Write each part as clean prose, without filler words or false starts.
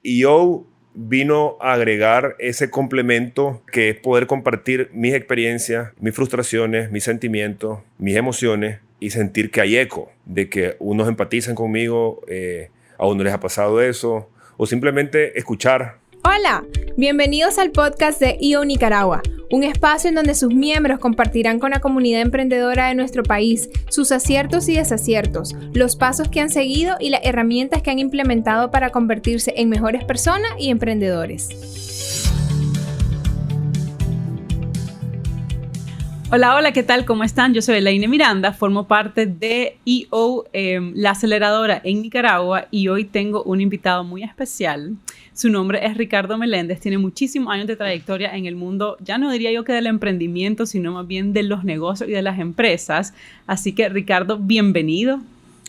EO vino a agregar ese complemento que es poder compartir mis experiencias, mis frustraciones, mis sentimientos, mis emociones y sentir que hay eco, de que unos empatizan conmigo, a uno les ha pasado eso, o simplemente escuchar. Hola, bienvenidos al podcast de EO Nicaragua, un espacio en donde sus miembros compartirán con la comunidad emprendedora de nuestro país sus aciertos y desaciertos, los pasos que han seguido y las herramientas que han implementado para convertirse en mejores personas y emprendedores. Hola, ¿qué tal? ¿Cómo están? Yo soy Elaine Miranda, formo parte de EO, la aceleradora en Nicaragua, y hoy tengo un invitado muy especial. Su nombre es Ricardo Meléndez, tiene muchísimos años de trayectoria en el mundo, ya no diría yo que del emprendimiento, sino más bien de los negocios y de las empresas. Así que, Ricardo, bienvenido.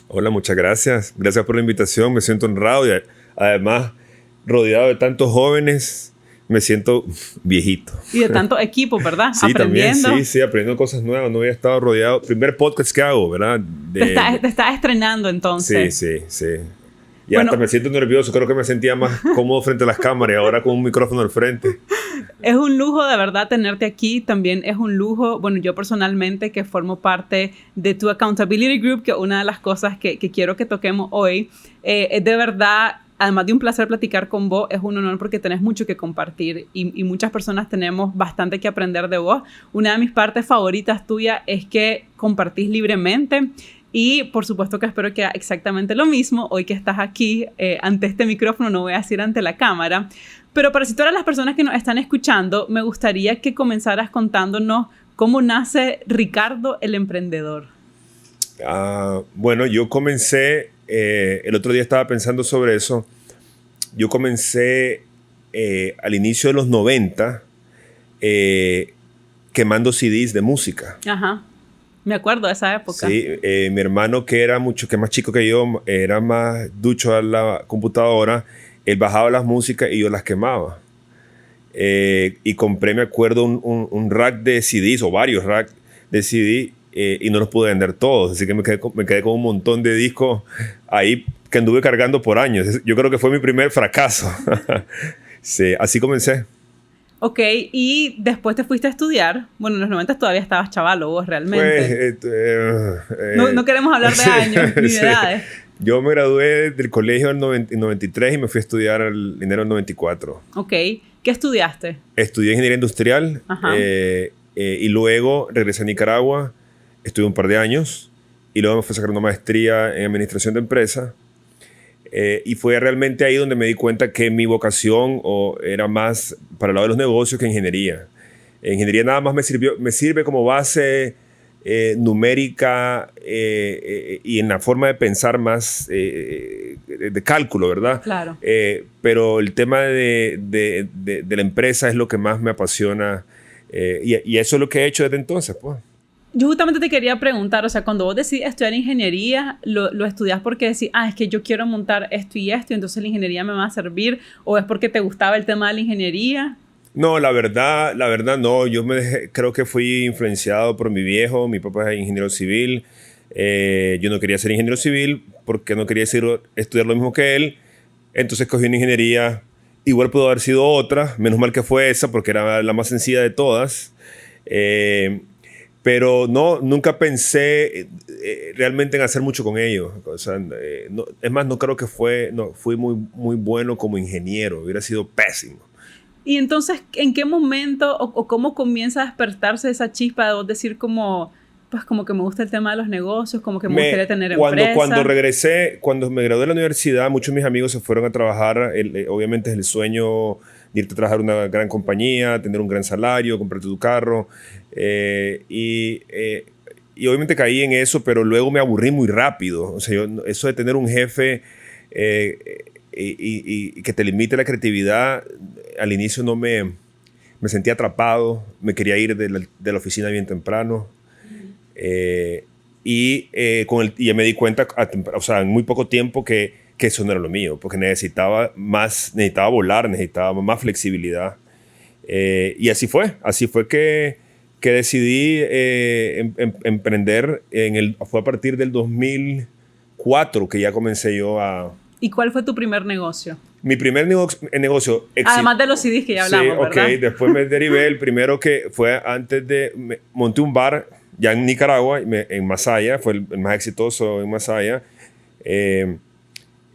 Hola, muchas gracias. Gracias por la invitación, me siento honrado y además rodeado de tantos jóvenes. Me siento viejito. Y de tanto equipo, ¿verdad? Sí, aprendiendo. También, sí, aprendiendo cosas nuevas. No había estado rodeado. Primer podcast que hago, ¿verdad? Te estás estrenando entonces. Sí. Y hasta me siento nervioso. Creo que me sentía más cómodo frente a las cámaras y ahora con un micrófono al frente. Es un lujo de verdad tenerte aquí. También es un lujo, bueno, yo personalmente que formo parte de tu Accountability Group, que una de las cosas que quiero que toquemos hoy es de verdad. Además de un placer platicar con vos, es un honor porque tenés mucho que compartir y muchas personas tenemos bastante que aprender de vos. Una de mis partes favoritas tuyas es que compartís libremente y por supuesto que espero que haga exactamente lo mismo hoy que estás aquí ante este micrófono, no voy a decir ante la cámara. Pero para situar a las personas que nos están escuchando, me gustaría que comenzaras contándonos cómo nace Ricardo el Emprendedor. Bueno, yo comencé... el otro día estaba pensando sobre eso. Yo comencé al inicio de los 90 quemando CDs de música. Ajá, me acuerdo de esa época. Sí, mi hermano, que era mucho más chico que yo, era más ducho a la computadora. Él bajaba las músicas y yo las quemaba. Y compré, me acuerdo, un rack de CDs o varios racks de CD. Y no los pude vender todos, así que me quedé con un montón de discos ahí que anduve cargando por años. Yo creo que fue mi primer fracaso. Sí, así comencé. Ok, y después te fuiste a estudiar. Bueno, en los 90 todavía estabas chavalo vos realmente. No queremos hablar de años ni de edades. Yo me gradué del colegio en 93 y me fui a estudiar en enero del 94. Ok, ¿qué estudiaste? Estudié ingeniería industrial y luego regresé a Nicaragua. Estuve un par de años y luego me fui a sacar una maestría en administración de empresas. Y fue realmente ahí donde me di cuenta que mi vocación era más para el lado de los negocios que ingeniería. Ingeniería nada más me sirve como base numérica y en la forma de pensar más de cálculo, ¿verdad? Claro. Pero el tema de la empresa es lo que más me apasiona y eso es lo que he hecho desde entonces, pues. Yo justamente te quería preguntar, o sea, cuando vos decidís estudiar ingeniería, ¿lo estudiás porque decís, es que yo quiero montar esto y esto, y entonces la ingeniería me va a servir? ¿O es porque te gustaba el tema de la ingeniería? No, la verdad no. Yo creo que fui influenciado por mi viejo. Mi papá es ingeniero civil. Yo no quería ser ingeniero civil porque no quería estudiar lo mismo que él. Entonces cogí una ingeniería. Igual pudo haber sido otra. Menos mal que fue esa porque era la más sencilla de todas. Pero no, nunca pensé realmente en hacer mucho con ellos. O sea, es más, no creo que fui muy bueno como ingeniero. Hubiera sido pésimo. Y entonces, ¿en qué momento o cómo comienza a despertarse esa chispa de vos decir como que me gusta el tema de los negocios, como que me gustaría tener empresa? Cuando regresé, cuando me gradué de la universidad, muchos de mis amigos se fueron a trabajar. Obviamente es el sueño de irte a trabajar en una gran compañía, tener un gran salario, comprarte tu carro. Y obviamente caí en eso, pero luego me aburrí muy rápido. O sea, eso de tener un jefe y que te limite la creatividad, al inicio me sentía atrapado, me quería ir de la oficina bien temprano. Y ya me di cuenta, o sea, en muy poco tiempo que eso no era lo mío, porque necesitaba volar, necesitaba más flexibilidad. Y así fue que decidí emprender. Fue a partir del 2004 que ya comencé yo a... ¿Y cuál fue tu primer negocio? Mi primer negocio además de los CDs que ya hablamos, sí, ¿verdad? Ok, después me derivé. El primero que fue antes de... monté un bar ya en Nicaragua, en Masaya. Fue el más exitoso en Masaya.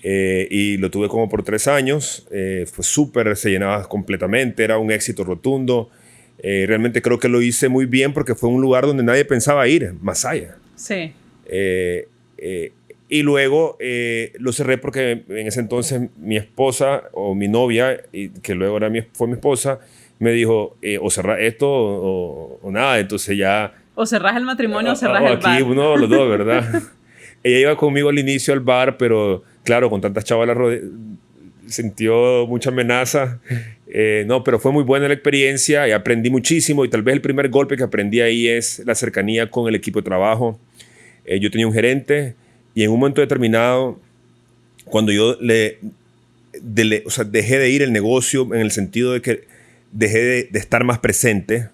Y lo tuve como por 3 años. Fue súper, se llenaba completamente. Era un éxito rotundo. Realmente creo que lo hice muy bien porque fue un lugar donde nadie pensaba ir, Masaya. Sí. Y luego lo cerré porque en ese entonces mi esposa o mi novia, que luego fue mi esposa, me dijo, o cerrás esto o nada. Entonces ya... O cerrás el matrimonio o cerrás el bar. Aquí uno de los dos, ¿verdad? Ella iba conmigo al inicio al bar, pero claro, con tantas chavas sintió mucha amenaza. No, pero fue muy buena la experiencia y aprendí muchísimo. Y tal vez el primer golpe que aprendí ahí es la cercanía con el equipo de trabajo. Yo tenía un gerente y en un momento determinado, cuando yo o sea, dejé de ir al negocio en el sentido de que dejé de estar más presente,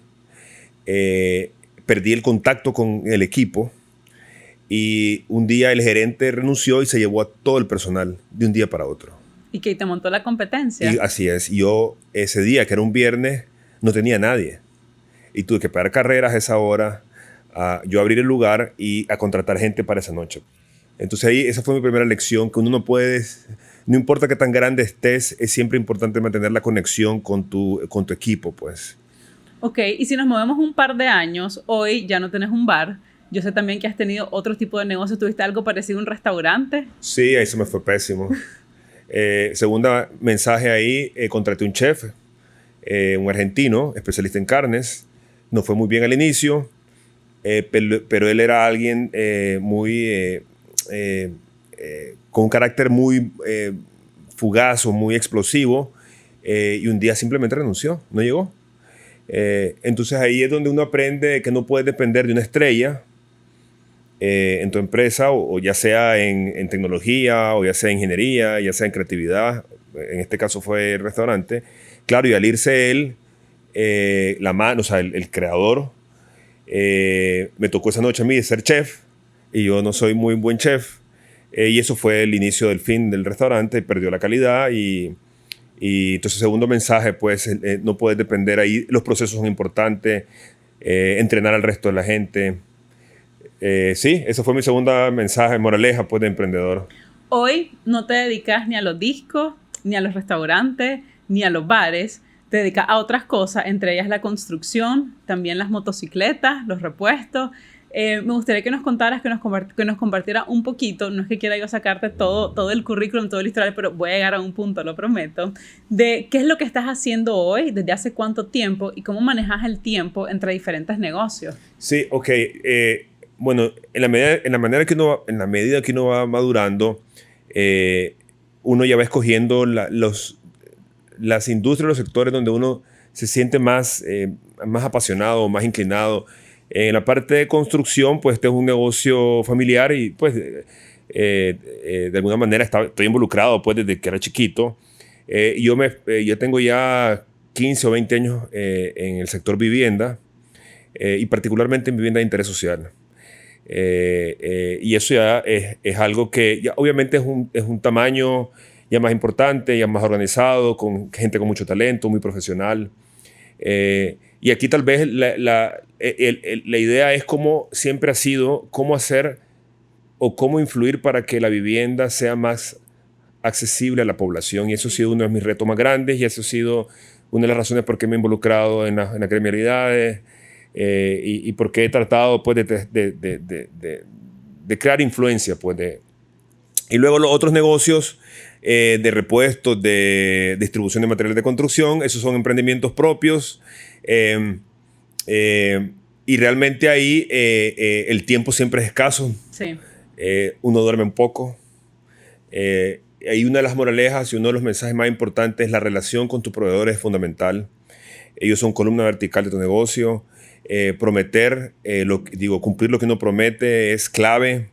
perdí el contacto con el equipo. Y un día el gerente renunció y se llevó a todo el personal de un día para otro. Y que te montó la competencia. Y así es. Yo ese día, que era un viernes, no tenía a nadie. Y tuve que pagar carreras a esa hora, yo abrir el lugar y a contratar gente para esa noche. Entonces ahí esa fue mi primera lección, que uno no puede, no importa qué tan grande estés, es siempre importante mantener la conexión con tu equipo, pues. Ok, y si nos movemos un par de años, hoy ya no tenés un bar. Yo sé también que has tenido otro tipo de negocio. ¿Tuviste algo parecido a un restaurante? Sí, ahí se me fue pésimo. Segunda mensaje ahí, contraté un chef, un argentino, especialista en carnes. No fue muy bien al inicio, pero él era alguien con un carácter muy fugaz o muy explosivo, y un día simplemente renunció, no llegó. Entonces ahí es donde uno aprende que no puedes depender de una estrella en tu empresa, o ya sea en tecnología, o ya sea en ingeniería, ya sea en creatividad. En este caso fue el restaurante. Claro, y al irse él, o sea, el creador, me tocó esa noche a mí de ser chef, y yo no soy muy buen chef, y eso fue el inicio del fin del restaurante. Perdió la calidad y entonces, segundo mensaje, pues no puedes depender ahí. Los procesos son importantes, entrenar al resto de la gente. Sí, ese fue mi segunda mensaje, moraleja, pues, de emprendedor. Hoy no te dedicas ni a los discos, ni a los restaurantes, ni a los bares. Te dedicas a otras cosas, entre ellas la construcción, también las motocicletas, los repuestos. Me gustaría que nos contaras, que nos compartieras un poquito. No es que quiera yo sacarte todo el currículum, todo el historial, pero voy a llegar a un punto, lo prometo, de qué es lo que estás haciendo hoy, desde hace cuánto tiempo y cómo manejas el tiempo entre diferentes negocios. Sí, ok. Bueno, en la medida que uno va madurando, uno ya va escogiendo las industrias, los sectores donde uno se siente más apasionado, más inclinado. En la parte de construcción, pues este es un negocio familiar y pues de alguna manera estoy involucrado pues desde que era chiquito. Yo tengo ya 15 o 20 años en el sector vivienda, y particularmente en vivienda de interés social. Y eso ya es algo que ya obviamente es un tamaño ya más importante, ya más organizado, con gente con mucho talento, muy profesional. Y aquí tal vez la idea es, como siempre ha sido, cómo hacer o cómo influir para que la vivienda sea más accesible a la población. Y eso ha sido uno de mis retos más grandes, y eso ha sido una de las razones por qué me he involucrado en las gremialidades, y por qué he tratado pues, de crear influencia. Pues, y luego los otros negocios de repuestos, de distribución de materiales de construcción, esos son emprendimientos propios. Y realmente ahí el tiempo siempre es escaso. Sí. Uno duerme un poco. Ahí una de las moralejas y uno de los mensajes más importantes es la relación con tu proveedor es fundamental. Ellos son columna vertical de tu negocio. Cumplir lo que uno promete es clave.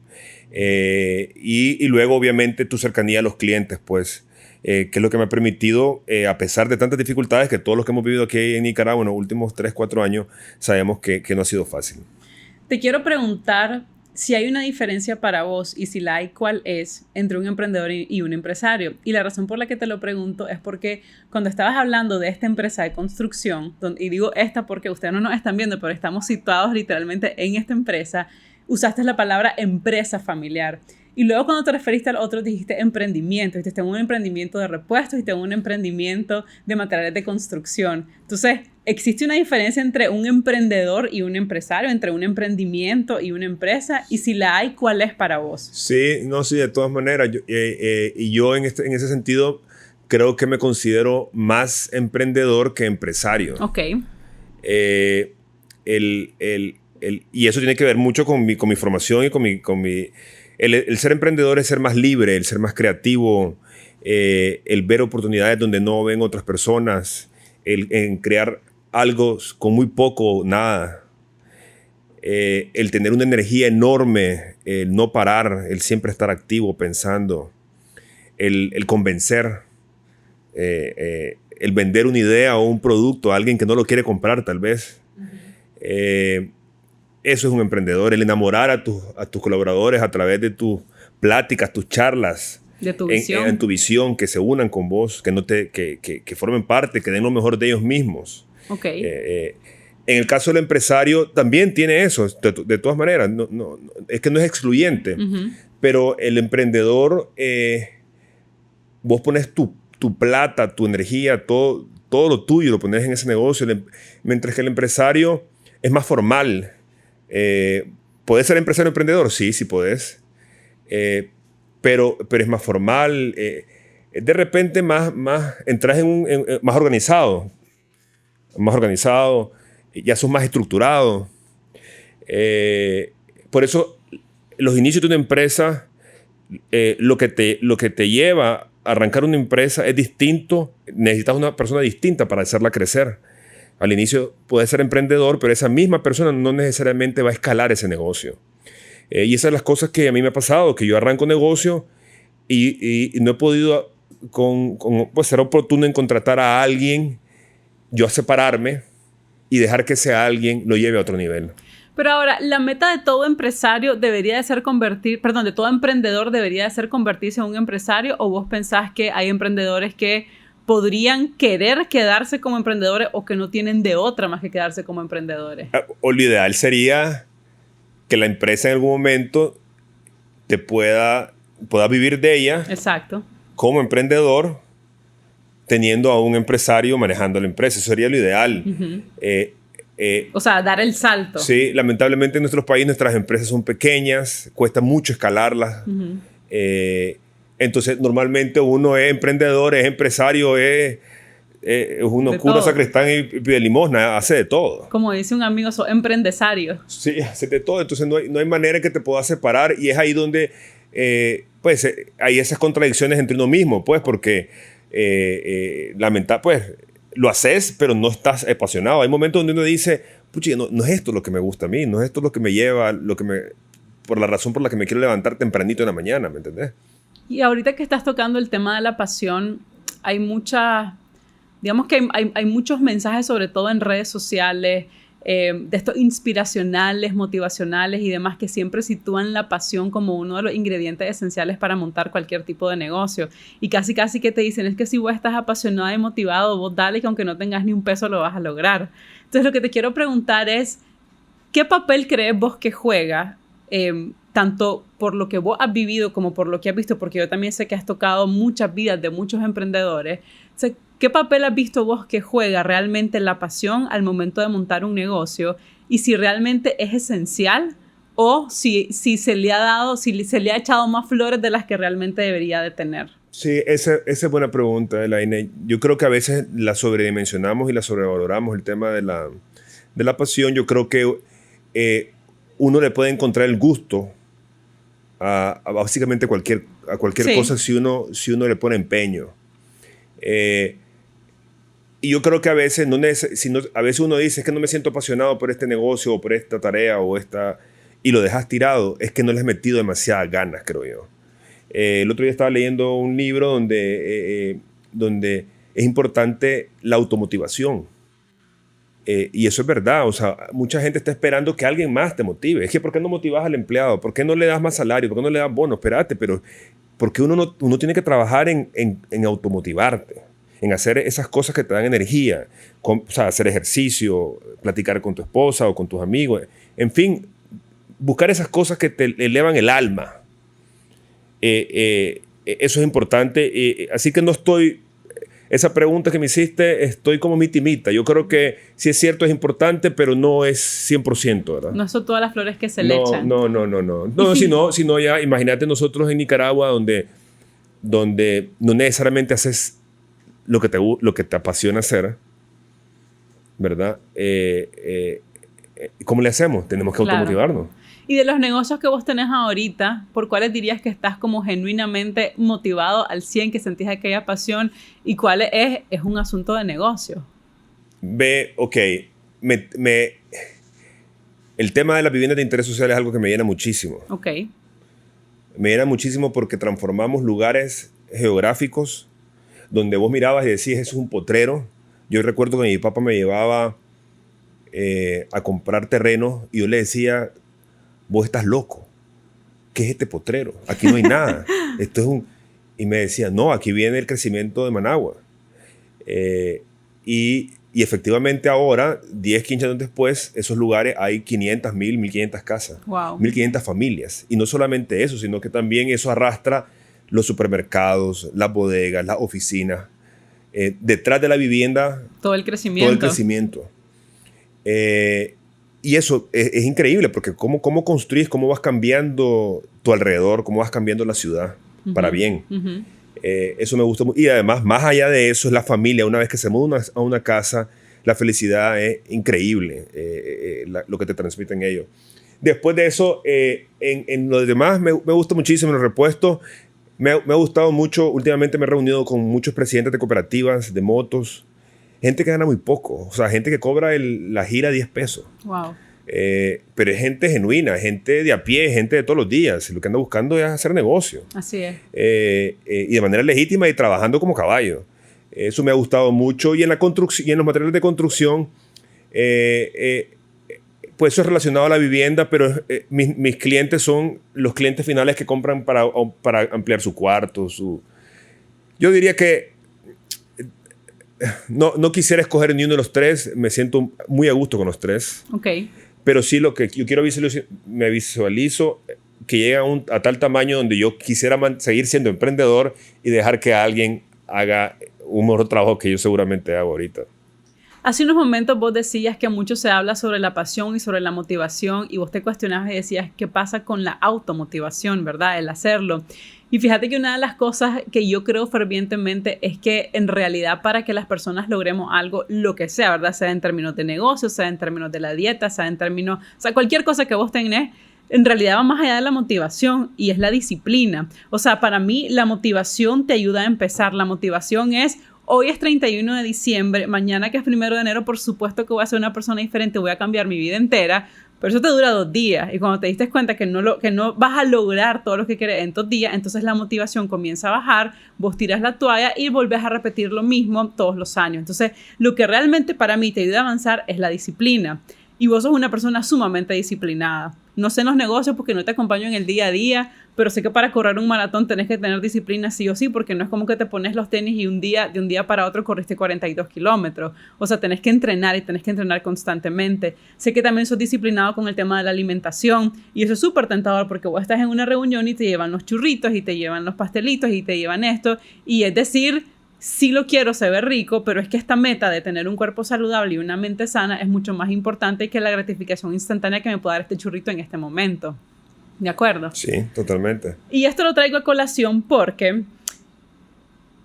Y luego obviamente tu cercanía a los clientes, pues, que es lo que me ha permitido, a pesar de tantas dificultades que todos los que hemos vivido aquí en Nicaragua en los últimos 3-4 años, sabemos que no ha sido fácil. Te quiero preguntar si hay una diferencia para vos y si la hay, ¿cuál es entre un emprendedor y un empresario? Y la razón por la que te lo pregunto es porque cuando estabas hablando de esta empresa de construcción, y digo esta porque ustedes no nos están viendo, pero estamos situados literalmente en esta empresa, usaste la palabra empresa familiar. Y luego cuando te referiste al otro dijiste emprendimiento. Dijiste, tengo un emprendimiento de repuestos y tengo un emprendimiento de materiales de construcción. Entonces, ¿existe una diferencia entre un emprendedor y un empresario? ¿Entre un emprendimiento y una empresa? Y si la hay, ¿cuál es para vos? Sí, de todas maneras. Yo en ese sentido creo que me considero más emprendedor que empresario. Ok. Y eso tiene que ver mucho con mi formación y con mi el ser emprendedor es ser más libre, el ser más creativo, el ver oportunidades donde no ven otras personas, en crear algo con muy poco o nada, el tener una energía enorme, el no parar, el siempre estar activo, pensando, el convencer, el vender una idea o un producto a alguien que no lo quiere comprar tal vez. Eso es un emprendedor, el enamorar a tus colaboradores a través de tus pláticas, tus charlas. De tu visión. En tu visión, que se unan con vos, que formen parte, que den lo mejor de ellos mismos. Okay. En el caso del empresario también tiene eso, de todas maneras. Es que no es excluyente. Pero el emprendedor, vos pones tu plata, tu energía, todo lo tuyo lo pones en ese negocio. Mientras que el empresario es más formal. ¿Podés ser empresario emprendedor? Sí, sí podés. Pero es más formal. De repente entras más organizado. Más organizado. Ya sos más estructurado. Por eso, los inicios de una empresa, lo que te lleva a arrancar una empresa es distinto. Necesitas una persona distinta para hacerla crecer. Al inicio puede ser emprendedor, pero esa misma persona no necesariamente va a escalar ese negocio. Y esas son las cosas que a mí me ha pasado, que yo arranco un negocio y no he podido, pues ser oportuno en contratar a alguien, yo a separarme y dejar que ese alguien lo lleve a otro nivel. Pero ahora, la meta de todo empresario debería de ser de todo emprendedor debería de ser convertirse en un empresario, ¿o vos pensás que hay emprendedores que podrían querer quedarse como emprendedores o que no tienen de otra más que quedarse como emprendedores? O lo ideal sería que la empresa en algún momento te pueda vivir de ella. Exacto. Como emprendedor, teniendo a un empresario manejando la empresa. Eso sería lo ideal. O sea, dar el salto. Sí, lamentablemente en nuestros países nuestras empresas son pequeñas, cuesta mucho escalarlas. Entonces, normalmente uno es emprendedor, es empresario, uno cura, sacristán y pide limosna, hace de todo. Como dice un amigo, sos emprendesario. Sí, hace de todo. Entonces, no hay manera que te puedas separar, y es ahí donde hay esas contradicciones entre uno mismo, pues, porque pues, lo haces, pero no estás apasionado. Hay momentos donde uno dice, pucha, no es esto lo que me gusta a mí, no es esto lo que me lleva, por la razón por la que me quiero levantar tempranito en la mañana, ¿me entendés? Y ahorita que estás tocando el tema de la pasión, hay digamos que hay muchos mensajes, sobre todo en redes sociales, de estos inspiracionales, motivacionales y demás, que siempre sitúan la pasión como uno de los ingredientes esenciales para montar cualquier tipo de negocio. Y casi que te dicen, es que si vos estás apasionado y motivado, vos dale, que aunque no tengas ni un peso lo vas a lograr. Entonces lo que te quiero preguntar es, ¿qué papel crees vos que juega tanto por lo que vos has vivido como por lo que has visto? Porque yo también sé que has tocado muchas vidas de muchos emprendedores. O sea, ¿qué papel has visto vos que juega realmente la pasión al momento de montar un negocio? Y si realmente es esencial, o si se le ha echado más flores de las que realmente debería de tener. Sí, esa es buena pregunta, Elaine. Yo creo que a veces la sobredimensionamos y la sobrevaloramos, el tema de la pasión. Yo creo que uno le puede encontrar el gusto a básicamente cualquier cosa si uno le pone empeño. Y yo creo que a veces a veces uno dice, es que no me siento apasionado por este negocio o por esta tarea y lo dejas tirado, es que no le has metido demasiadas ganas, creo yo. El otro día estaba leyendo un libro donde es importante la automotivación. Y eso es verdad, o sea, mucha gente está esperando que alguien más te motive. Es que ¿por qué no motivas al empleado? ¿Por qué no le das más salario? ¿Por qué no le das bono? Espérate, pero porque uno tiene que trabajar en automotivarte, en hacer esas cosas que te dan energía, o sea, hacer ejercicio, platicar con tu esposa o con tus amigos, en fin, buscar esas cosas que te elevan el alma. Eso es importante, así que no estoy... Esa pregunta que me hiciste, estoy como mitimita. Yo creo que sí es cierto, es importante, pero no es 100%, ¿verdad? No son todas las flores que se le echan. No. No, sino ya, imagínate nosotros en Nicaragua, donde no necesariamente haces lo que te apasiona hacer, ¿verdad? ¿Cómo le hacemos? Tenemos que automotivarnos. Y de los negocios que vos tenés ahorita, ¿por cuáles dirías que estás como genuinamente motivado al 100%, que sentís aquella pasión? ¿Y cuál es un asunto de negocio? El tema de las viviendas de interés social es algo que me llena muchísimo. Ok. Me llena muchísimo porque transformamos lugares geográficos donde vos mirabas y decías, eso es un potrero. Yo recuerdo que mi papá me llevaba a comprar terrenos y yo le decía, vos estás loco. ¿Qué es este potrero? Aquí no hay nada. Esto es Y me decía, no, aquí viene el crecimiento de Managua. Y efectivamente ahora, 10, 15 años después, esos lugares hay 500, 1,000, 1,500 casas. Wow. 1,500 familias. Y no solamente eso, sino que también eso arrastra los supermercados, las bodegas, las oficinas. Detrás de la vivienda... Todo el crecimiento. Todo el crecimiento. Y eso es increíble, porque cómo construís, cómo vas cambiando tu alrededor, cómo vas cambiando la ciudad para bien. Eso me gusta mucho. Y además, más allá de eso, es la familia. Una vez que se muda a una casa, la felicidad es increíble, lo que te transmiten ellos. Después de eso, en lo demás, me gusta muchísimo en los repuestos. Me ha gustado mucho. Últimamente me he reunido con muchos presidentes de cooperativas, de motos. Gente que gana muy poco. O sea, gente que cobra la gira 10 pesos. Wow. Pero es gente genuina, gente de a pie, gente de todos los días. Lo que anda buscando es hacer negocio. Así es. Y de manera legítima y trabajando como caballo. Eso me ha gustado mucho. Y en la construcción, y en los materiales de construcción, pues eso es relacionado a la vivienda, pero mis clientes son los clientes finales que compran para ampliar su cuarto. Yo diría que no quisiera escoger ni uno de los tres. Me siento muy a gusto con los tres. Ok. Pero sí, lo que yo quiero me visualizo que llega a tal tamaño donde yo quisiera seguir siendo emprendedor y dejar que alguien haga un mejor trabajo que yo seguramente hago ahorita. Hace unos momentos vos decías que mucho se habla sobre la pasión y sobre la motivación, y vos te cuestionabas y decías qué pasa con la automotivación, ¿verdad? El hacerlo. Y fíjate que una de las cosas que yo creo fervientemente es que en realidad para que las personas logremos algo, lo que sea, ¿verdad? Sea en términos de negocio, sea en términos de la dieta, sea en términos... O sea, cualquier cosa que vos tenés, en realidad va más allá de la motivación y es la disciplina. O sea, para mí la motivación te ayuda a empezar. La motivación es... Hoy es 31 de diciembre, mañana que es 1 de enero, por supuesto que voy a ser una persona diferente, voy a cambiar mi vida entera, pero eso te dura 2 días. Y cuando te diste cuenta que no vas a lograr todo lo que quieres en 2 días, entonces la motivación comienza a bajar, vos tiras la toalla y volvés a repetir lo mismo todos los años. Entonces, lo que realmente para mí te ayuda a avanzar es la disciplina. Y vos sos una persona sumamente disciplinada. No sé en los negocios porque no te acompaño en el día a día, pero sé que para correr un maratón tenés que tener disciplina sí o sí, porque no es como que te pones los tenis y de un día para otro corriste 42 kilómetros. O sea, tenés que entrenar y tenés que entrenar constantemente. Sé que también sos disciplinado con el tema de la alimentación y eso es súper tentador porque vos estás en una reunión y te llevan los churritos y te llevan los pastelitos y te llevan esto. Y es decir... Sí lo quiero, se ve rico, pero es que esta meta de tener un cuerpo saludable y una mente sana es mucho más importante que la gratificación instantánea que me puede dar este churrito en este momento. ¿De acuerdo? Sí, totalmente. Y esto lo traigo a colación porque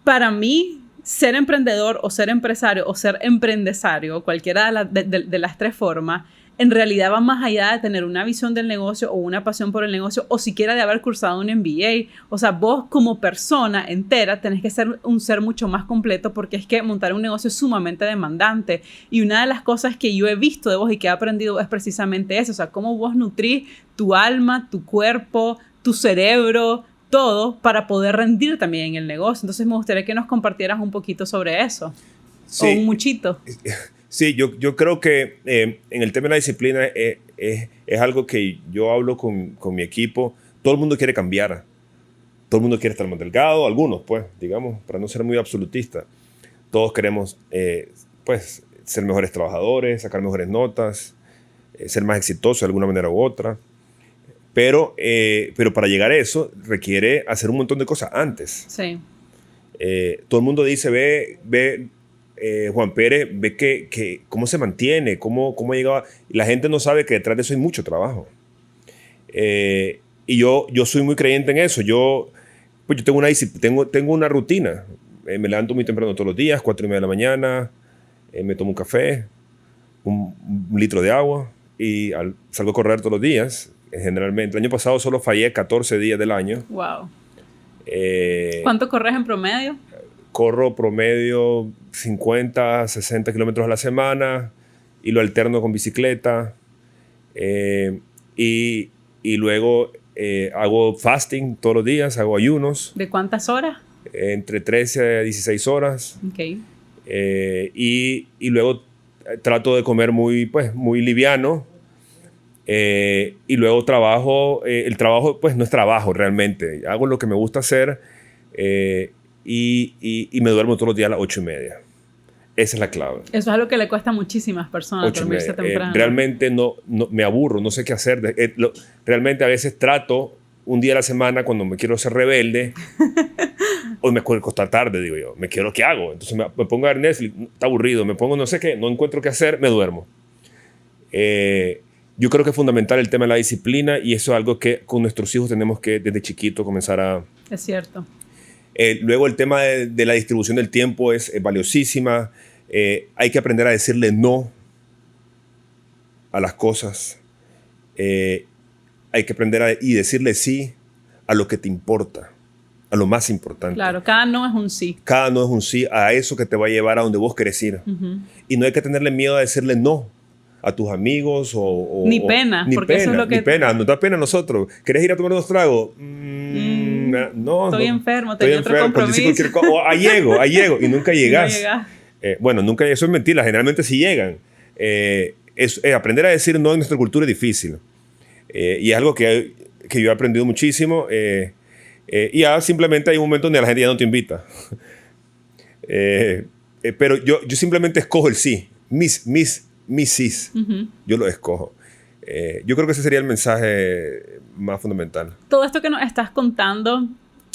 para mí ser emprendedor o ser empresario o ser emprendesario, cualquiera de las tres formas, en realidad va más allá de tener una visión del negocio o una pasión por el negocio o siquiera de haber cursado un MBA. O sea, vos como persona entera tenés que ser un ser mucho más completo porque es que montar un negocio es sumamente demandante. Y una de las cosas que yo he visto de vos y que he aprendido es precisamente eso. O sea, cómo vos nutrís tu alma, tu cuerpo, tu cerebro, todo para poder rendir también en el negocio. Entonces me gustaría que nos compartieras un poquito sobre eso. Sí. O un muchito. Sí, yo creo que en el tema de la disciplina es algo que yo hablo con mi equipo. Todo el mundo quiere cambiar. Todo el mundo quiere estar más delgado, algunos, pues, digamos, para no ser muy absolutista. Todos queremos, pues, ser mejores trabajadores, sacar mejores notas, ser más exitosos de alguna manera u otra. Pero para llegar a eso requiere hacer un montón de cosas antes. Sí. Todo el mundo dice, ve Juan Pérez, ve que cómo se mantiene, cómo llegaba. Y la gente no sabe que detrás de eso hay mucho trabajo. Y yo soy muy creyente en eso. Yo tengo una rutina. Me levanto muy temprano todos los días, 4:30 de la mañana, me tomo un café, un litro de agua y salgo a correr todos los días. Generalmente, el año pasado solo fallé 14 días del año. Wow. ¿Cuánto corres en promedio? Corro promedio 50, 60 kilómetros a la semana y lo alterno con bicicleta. Y luego hago fasting todos los días, hago ayunos. ¿De cuántas horas? Entre 13 a 16 horas. Okay. Y luego trato de comer muy liviano. Y luego trabajo. El trabajo pues no es trabajo realmente. Hago lo que me gusta hacer y me duermo todos los días a las 8:30. Esa es la clave. Eso es algo que le cuesta a muchísimas personas dormirse temprano. Realmente no me aburro, no sé qué hacer. Realmente a veces trato un día a la semana cuando me quiero ser rebelde. Hoy me quiero acostar tarde, digo yo. ¿Qué hago? Entonces me pongo a ver Netflix, está aburrido. Me pongo no sé qué, no encuentro qué hacer, me duermo. Yo creo que es fundamental el tema de la disciplina y eso es algo que con nuestros hijos tenemos que desde chiquito comenzar a... Es cierto. Luego el tema de la distribución del tiempo es valiosísima. Hay que aprender a decirle no a las cosas. Hay que aprender y decirle sí a lo que te importa, a lo más importante. Claro, cada no es un sí. Cada no es un sí a eso que te va a llevar a donde vos querés ir. Y no hay que tenerle miedo a decirle no a tus amigos ni pena, porque eso es lo que... Ni pena, nos da pena a nosotros. ¿Querés ir a tomar unos tragos? No. Estoy enfermo, tengo otro compromiso. Ahí llego, y nunca llegas. Bueno, nunca, eso es mentira, generalmente sí llegan. Aprender a decir no en nuestra cultura es difícil. Y es algo que yo he aprendido muchísimo. Y ya simplemente hay un momento donde la gente ya no te invita. Pero yo simplemente escojo el sí. Mis sís. Yo lo escojo. Yo creo que ese sería el mensaje más fundamental. Todo esto que nos estás contando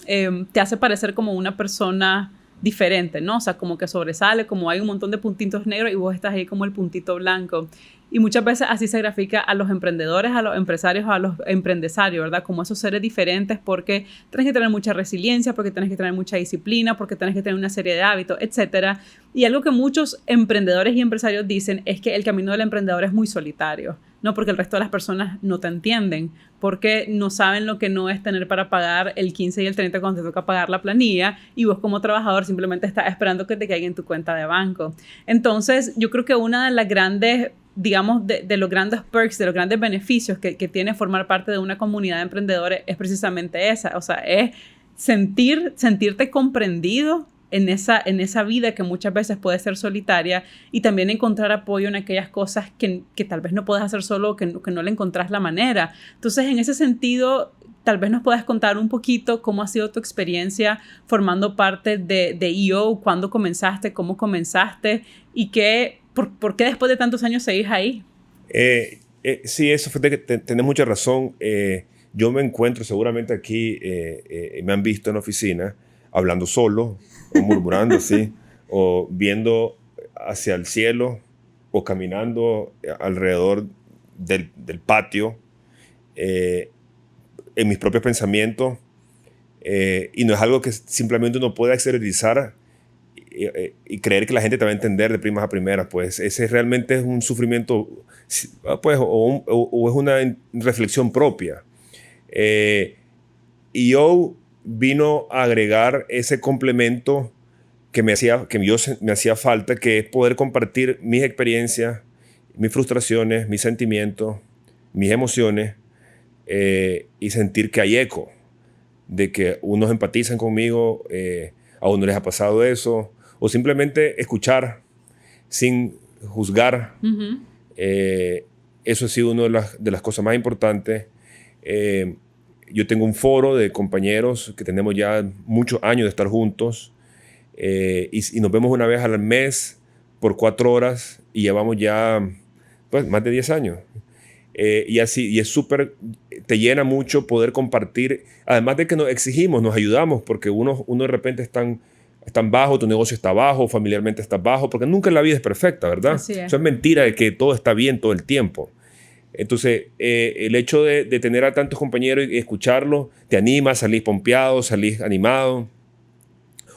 te hace parecer como una persona diferente, ¿no? O sea, como que sobresale, como hay un montón de puntitos negros y vos estás ahí como el puntito blanco. Y muchas veces así se grafica a los emprendedores, a los empresarios, a los empresarios, ¿verdad? Como esos seres diferentes porque tenés que tener mucha resiliencia, porque tenés que tener mucha disciplina, porque tenés que tener una serie de hábitos, etc. Y algo que muchos emprendedores y empresarios dicen es que el camino del emprendedor es muy solitario, ¿no? Porque el resto de las personas no te entienden, porque no saben lo que no es tener para pagar el 15 y el 30 cuando te toca pagar la planilla y vos como trabajador simplemente estás esperando que te caiga en tu cuenta de banco. Entonces, yo creo que una de las grandes, digamos, de los grandes perks, de los grandes beneficios que tiene formar parte de una comunidad de emprendedores es precisamente esa, o sea, es sentirte comprendido en esa vida que muchas veces puede ser solitaria y también encontrar apoyo en aquellas cosas que tal vez no puedes hacer solo, que no le encontrás la manera. Entonces, en ese sentido, tal vez nos puedas contar un poquito cómo ha sido tu experiencia formando parte de EO, cuándo comenzaste, cómo comenzaste y ¿por qué después de tantos años seguís ahí? Sí, eso fue que tenés mucha razón. Yo me encuentro seguramente aquí, me han visto en la oficina, hablando solo, o murmurando, sí, o viendo hacia el cielo, o caminando alrededor del patio, en mis propios pensamientos, y no es algo que simplemente uno pueda exteriorizar y creer que la gente te va a entender de primas a primeras, pues ese realmente es un sufrimiento, pues, o es una reflexión propia. Y yo vino a agregar ese complemento que me hacía falta, que es poder compartir mis experiencias, mis frustraciones, mis sentimientos, mis emociones, y sentir que hay eco, de que unos empatizan conmigo, a uno les ha pasado eso, o simplemente escuchar sin juzgar. Eso ha sido una de las cosas más importantes. Yo tengo un foro de compañeros que tenemos ya muchos años de estar juntos y nos vemos una vez al mes por 4 horas y llevamos ya pues, más de 10 años. Y así, y es súper, te llena mucho poder compartir, además de que nos exigimos, nos ayudamos, porque uno de repente están bajo, tu negocio está bajo, familiarmente está bajo, porque nunca la vida es perfecta, ¿verdad? Así es. Eso es mentira de que todo está bien todo el tiempo. Entonces, el hecho de tener a tantos compañeros y escucharlos, te anima, salís pompeado, salís animado,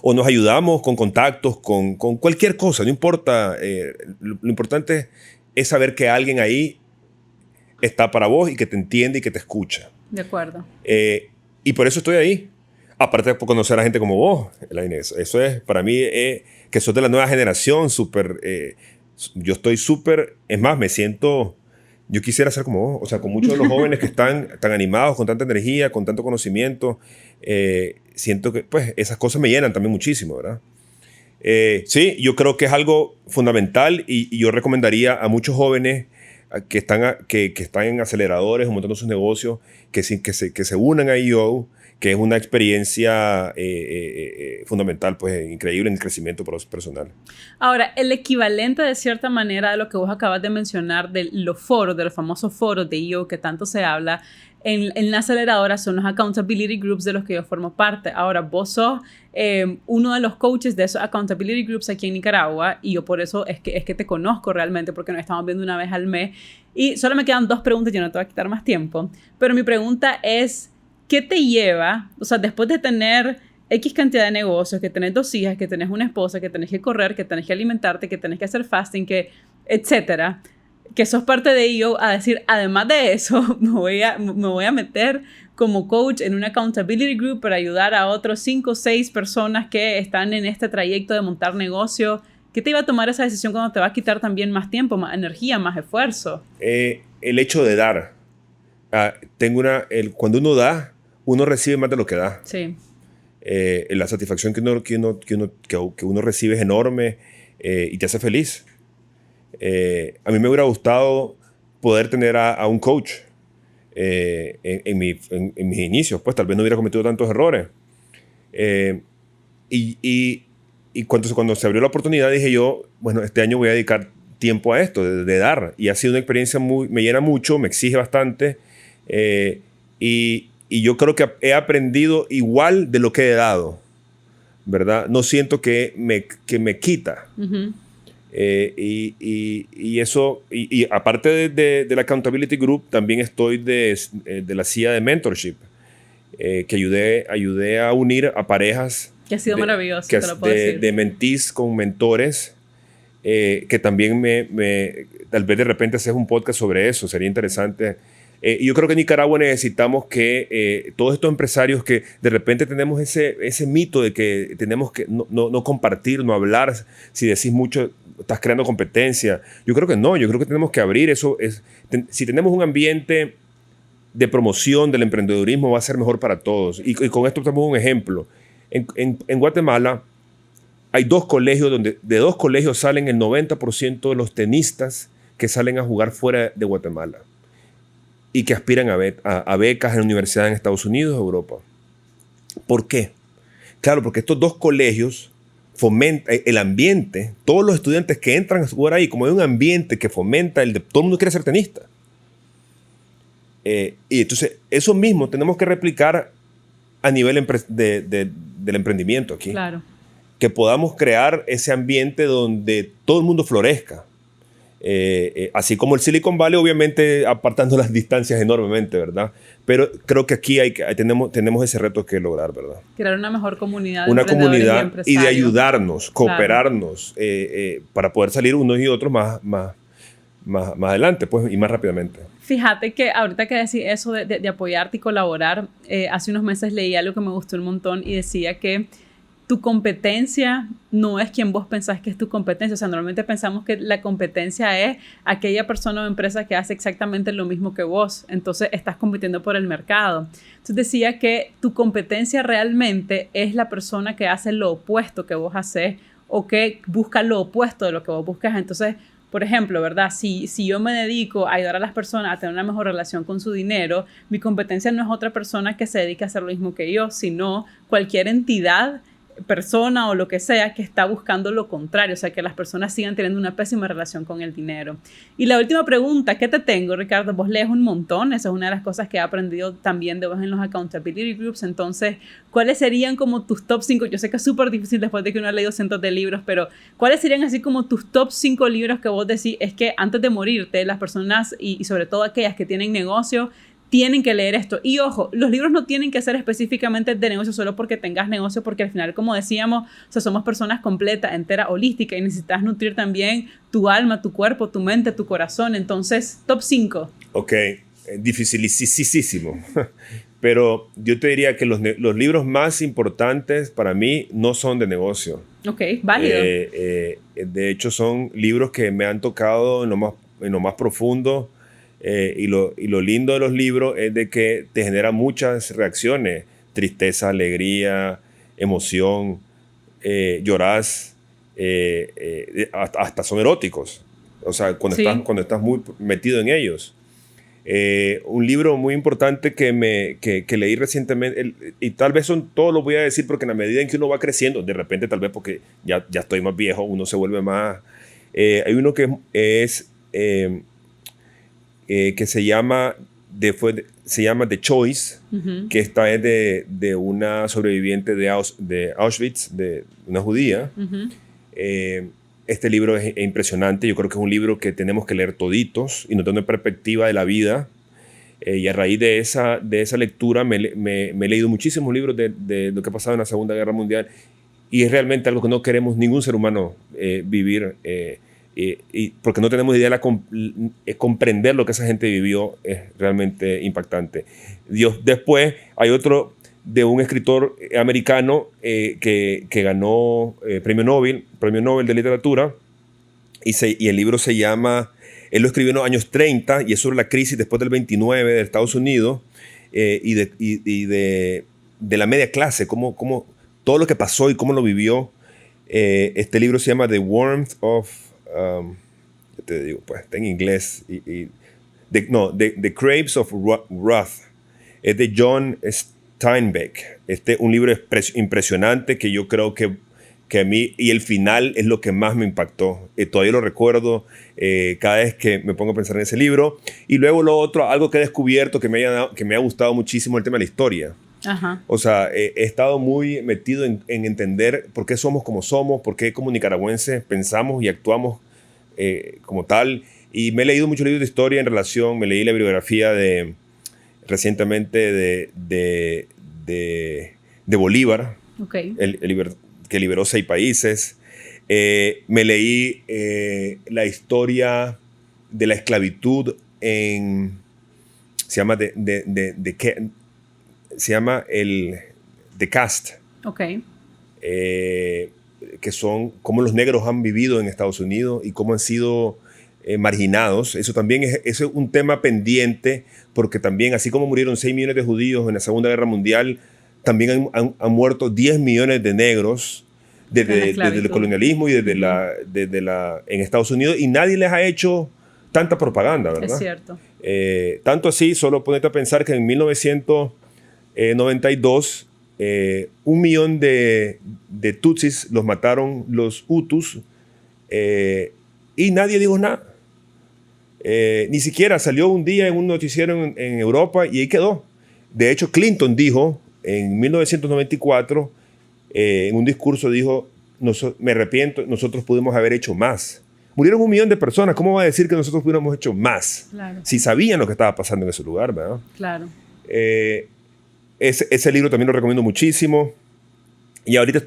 o nos ayudamos con contactos, con cualquier cosa, no importa. Lo importante es saber que alguien ahí está para vos y que te entiende y que te escucha. De acuerdo. Y por eso estoy ahí. Aparte de conocer a gente como vos, la Inés. Eso es, para mí, que sos de la nueva generación, súper... yo estoy súper... Es más, me siento... Yo quisiera ser como vos. O sea, con muchos de los jóvenes que están tan animados, con tanta energía, con tanto conocimiento. Siento que, pues, esas cosas me llenan también muchísimo, ¿verdad? Sí, yo creo que es algo fundamental y yo recomendaría a muchos jóvenes que están en aceleradores o montando sus negocios, que se unan a EO, que es una experiencia fundamental, pues increíble en el crecimiento personal. Ahora, el equivalente de cierta manera de lo que vos acabas de mencionar de los foros, de los famosos foros de EO que tanto se habla, en la aceleradora son los accountability groups de los que yo formo parte. Ahora, vos sos uno de los coaches de esos accountability groups aquí en Nicaragua y yo por eso es que te conozco realmente, porque nos estamos viendo una vez al mes. Y solo me quedan 2 preguntas, yo no te voy a quitar más tiempo. Pero mi pregunta es, ¿qué te lleva, o sea, después de tener X cantidad de negocios, que tenés 2 hijas, que tenés una esposa, que tenés que correr, que tenés que alimentarte, que tenés que hacer fasting, que etcétera, que sos parte de ello, a decir, además de eso, me voy a meter como coach en un accountability group para ayudar a otros 5 o 6 personas que están en este trayecto de montar negocio? ¿Qué te iba a tomar esa decisión cuando te va a quitar también más tiempo, más energía, más esfuerzo? El hecho de dar. Cuando uno da, uno recibe más de lo que da. Sí. La satisfacción que uno recibe es enorme y te hace feliz. A mí me hubiera gustado poder tener a un coach en mis inicios, pues tal vez no hubiera cometido tantos errores. Y cuando se abrió la oportunidad dije yo, bueno, este año voy a dedicar tiempo a esto, de dar. Y ha sido una experiencia me llena mucho, me exige bastante. Y yo creo que he aprendido igual de lo que he dado, ¿verdad? No siento que me quita. Uh-huh. Y eso, y aparte del Accountability Group, también estoy de la CIA de Mentorship, que ayudé a unir a parejas. Que ha sido maravilloso, te lo puedo decir. De mentees con mentores, que también tal vez de repente haces un podcast sobre eso, sería interesante. Y yo creo que en Nicaragua necesitamos que todos estos empresarios que de repente tenemos ese mito de que tenemos que no compartir, no hablar, si decís mucho estás creando competencia. Yo creo que no, yo creo que tenemos que abrir eso. Si tenemos un ambiente de promoción del emprendedurismo va a ser mejor para todos. Y con esto tenemos un ejemplo. En Guatemala hay 2 colegios donde de 2 colegios salen el 90% de los tenistas que salen a jugar fuera de Guatemala y que aspiran a becas en universidades en Estados Unidos o Europa. ¿Por qué? Claro, porque estos 2 colegios fomentan el ambiente. Todos los estudiantes que entran a jugar ahí, como hay un ambiente que fomenta todo el mundo quiere ser tenista. Y entonces, eso mismo tenemos que replicar a nivel del emprendimiento aquí. Claro. Que podamos crear ese ambiente donde todo el mundo florezca. Así como el Silicon Valley, obviamente apartando las distancias enormemente, ¿verdad? Pero creo que aquí tenemos ese reto que lograr, ¿verdad? Crear una mejor comunidad. Una comunidad y de ayudarnos, cooperarnos, claro. Para poder salir unos y otros más adelante, pues, y más rápidamente. Fíjate que ahorita que decís eso de apoyarte y colaborar, hace unos meses leí algo que me gustó un montón y decía que tu competencia no es quien vos pensás que es tu competencia. O sea, normalmente pensamos que la competencia es aquella persona o empresa que hace exactamente lo mismo que vos. Entonces, estás compitiendo por el mercado. Entonces, decía que tu competencia realmente es la persona que hace lo opuesto que vos haces o que busca lo opuesto de lo que vos buscas. Entonces, Por ejemplo, ¿verdad? Si yo me dedico a ayudar a las personas a tener una mejor relación con su dinero, mi competencia no es otra persona que se dedique a hacer lo mismo que yo, sino cualquier entidad, persona o lo que sea que está buscando lo contrario, o sea, que las personas sigan teniendo una pésima relación con el dinero. Y la última pregunta que te tengo, Ricardo, vos lees un montón, esa es una de las cosas que he aprendido también de vos en los accountability groups, entonces, ¿cuáles serían como tus top 5? Yo sé que es súper difícil después de que uno ha leído cientos de libros, pero ¿cuáles serían así como tus top 5 libros que vos decís es que antes de morirte, las personas y sobre todo aquellas que tienen negocio, tienen que leer esto? Y ojo, los libros no tienen que ser específicamente de negocio solo porque tengas negocio, porque al final, como decíamos, o sea, somos personas completas, enteras, holísticas, y necesitas nutrir también tu alma, tu cuerpo, tu mente, tu corazón. Entonces, top 5. Ok, dificilísimo. Pero yo te diría que los libros más importantes para mí no son de negocio. Ok, válido. De hecho, son libros que me han tocado en lo más profundo. Y lo lindo de los libros es de que te genera muchas reacciones: tristeza, alegría, emoción, llorás, hasta son eróticos, o sea, cuando estás muy metido en ellos. Un libro muy importante que leí recientemente, y tal vez todos los voy a decir porque en la medida en que uno va creciendo, de repente tal vez porque ya estoy más viejo, uno se vuelve más... hay uno que es... que se llama The Choice, que esta es de una sobreviviente de Auschwitz, de una judía. Este libro es impresionante. Yo creo que es un libro que tenemos que leer toditos y nos da una perspectiva de la vida. Y a raíz de esa lectura me he leído muchísimos libros de lo que ha pasado en la Segunda Guerra Mundial, y es realmente algo que no queremos ningún ser humano vivir. Y porque no tenemos idea de comprender lo que esa gente vivió es realmente impactante. Después hay otro de un escritor americano que ganó premio Nobel de literatura, y el libro se llama, él lo escribió en los años 30 y es sobre la crisis después del 29 de Estados Unidos, y de la media clase, cómo todo lo que pasó y cómo lo vivió. Este libro se llama The Warmth of... te digo, pues está en inglés. The Grapes of Wrath. Es de John Steinbeck. Un libro impresionante que yo creo que a mí, y el final es lo que más me impactó. Todavía lo recuerdo cada vez que me pongo a pensar en ese libro. Y luego lo otro, algo que he descubierto que me ha gustado muchísimo, el tema de la historia. Ajá. O sea, he estado muy metido en entender por qué somos como somos, por qué como nicaragüenses pensamos y actuamos como tal. Y me he leído muchos libros de historia en relación, me leí la bibliografía recientemente de Bolívar, okay, que liberó 6 países. Me leí la historia de la esclavitud se llama The Caste. Okay. Que son cómo los negros han vivido en Estados Unidos y cómo han sido marginados. Eso también es un tema pendiente, porque también, así como murieron 6 millones de judíos en la Segunda Guerra Mundial, también han muerto 10 millones de negros desde el colonialismo y en Estados Unidos, y nadie les ha hecho tanta propaganda, ¿verdad? Es cierto. Tanto así, solo ponete a pensar que en 1992 1 millón de tutsis los mataron los hutus, y nadie dijo nada. Ni siquiera salió un día en un noticiero en Europa y ahí quedó. De hecho, Clinton dijo en 1994, en un discurso, dijo: me arrepiento, nosotros pudimos haber hecho más. Murieron 1 millón de personas, ¿cómo va a decir que nosotros hubiéramos hecho más? Claro. Si sabían lo que estaba pasando en ese lugar, ¿verdad? Claro. Ese libro también lo recomiendo muchísimo. Y ahorita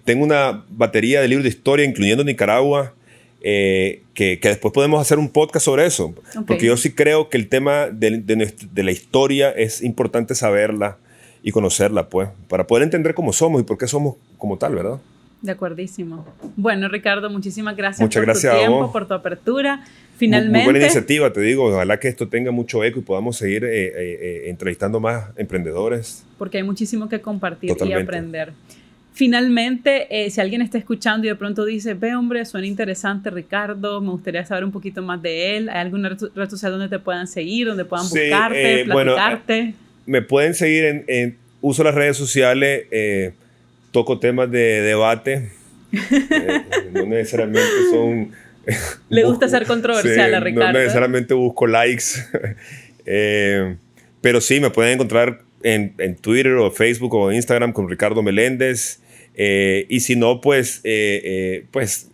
tengo una batería de libros de historia, incluyendo Nicaragua, que después podemos hacer un podcast sobre eso. Okay. Porque yo sí creo que el tema de la historia es importante saberla y conocerla, pues, para poder entender cómo somos y por qué somos como tal, ¿verdad? De acuerdísimo. Bueno, Ricardo, muchísimas gracias por tu tiempo, por tu apertura. Finalmente... Muy buena iniciativa, te digo. Ojalá que esto tenga mucho eco y podamos seguir entrevistando más emprendedores. Porque hay muchísimo que compartir. Totalmente. Y aprender. Finalmente, si alguien está escuchando y de pronto dice, ve hombre, suena interesante Ricardo, me gustaría saber un poquito más de él, ¿hay alguna red social donde te puedan seguir, donde puedan buscarte, platicarte? Bueno, me pueden seguir uso las redes sociales, toco temas de debate, no necesariamente son... Le gusta ser controversial a Ricardo. No necesariamente busco likes, pero sí, me pueden encontrar en Twitter o Facebook o Instagram con Ricardo Meléndez. Y si no, pues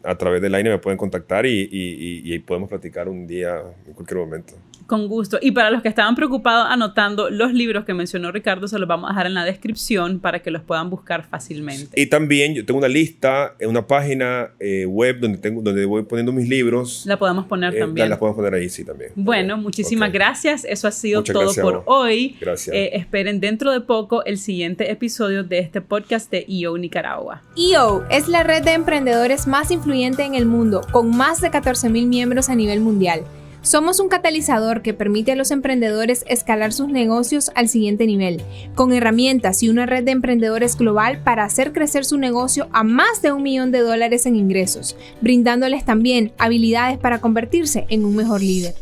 a través de Line me pueden contactar y podemos platicar un día en cualquier momento. Con gusto. Y para los que estaban preocupados anotando, los libros que mencionó Ricardo se los vamos a dejar en la descripción para que los puedan buscar fácilmente. Y también yo tengo una lista, una página web donde voy poniendo mis libros. La podemos poner también. La podemos poner ahí, sí, también. Bueno, muchísimas gracias. Eso ha sido todo por hoy. Gracias. Esperen dentro de poco el siguiente episodio de este podcast de EO Nicaragua. EO es la red de emprendedores más influyente en el mundo, con más de 14,000 miembros a nivel mundial. Somos un catalizador que permite a los emprendedores escalar sus negocios al siguiente nivel, con herramientas y una red de emprendedores global para hacer crecer su negocio a más de $1 millón en ingresos, brindándoles también habilidades para convertirse en un mejor líder.